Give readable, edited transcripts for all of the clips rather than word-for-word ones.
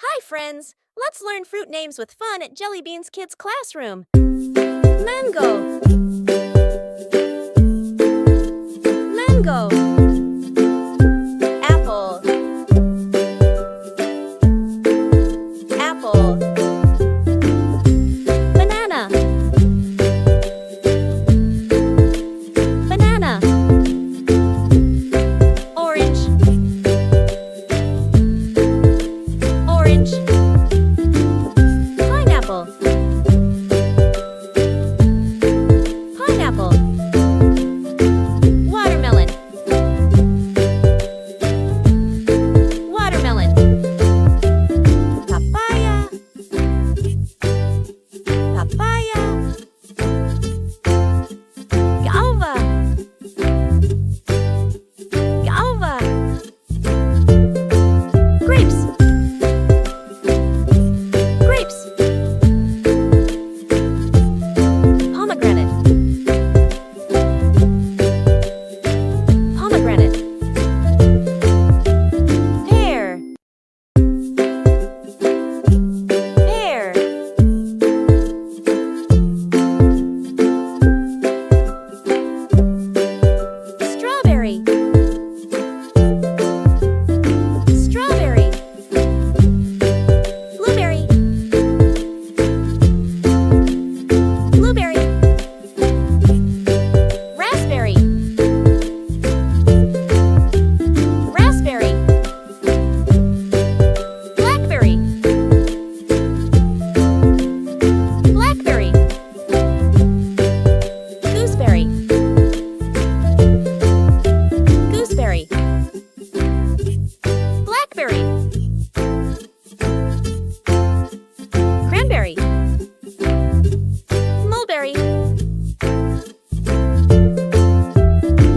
Hi, friends! Let's learn fruit names with fun at Jelly Beans Kids Classroom. Mango. Mango. Apple. Apple. Banana. Banana. Orange. Orange. Pineapple. Pineapple. Watermelon. Watermelon. Papaya. Papaya. Guava. Guava. Grapes. Grapes. Pomegranate. Pomegranate. Pear. Pear. Strawberry. Strawberry. Blueberry. Blueberry. Raspberry. Raspberry. Blackberry. Blackberry. Gooseberry. Gooseberry. Blackberry. Cranberry. Mulberry.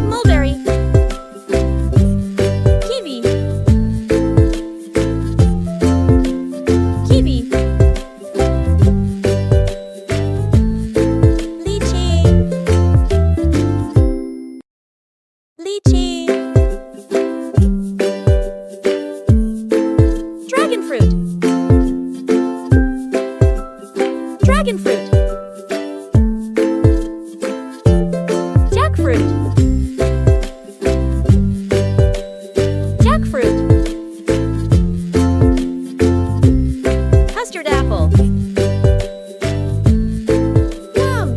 Mulberry. Kiwi. Kiwi. Lychee. Lychee. Dragon fruit. Dragon fruit. Jackfruit. Jackfruit. Custard apple. Plum.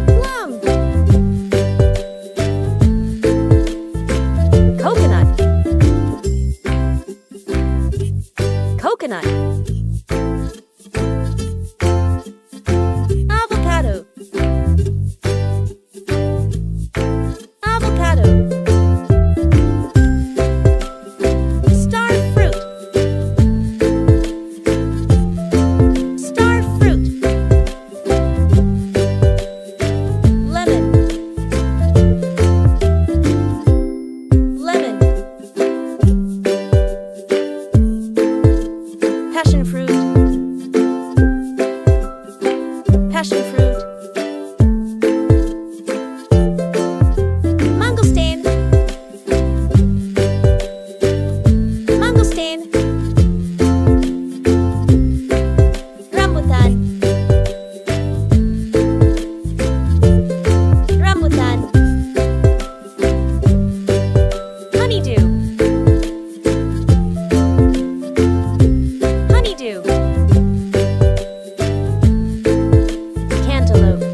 Plum. Coconut. Coconut. Avocado. Avocado. Star fruit. Star fruit. Lemon. Lemon. Passion fruit. Passion fruit. Mangosteen. Mangosteen. Rambutan. Rambutan. Honeydew. Honeydew. Cantaloupe.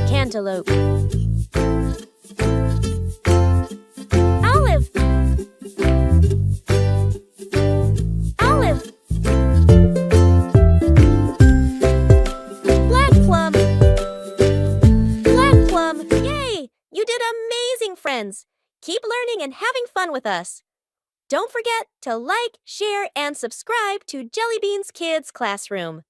Cantaloupe. Olive. Olive. Black plum. Black plum. Yay! You did amazing, friends! Keep learning and having fun with us. Don't forget to like, share, and subscribe to Jelly Beans Kids Classroom.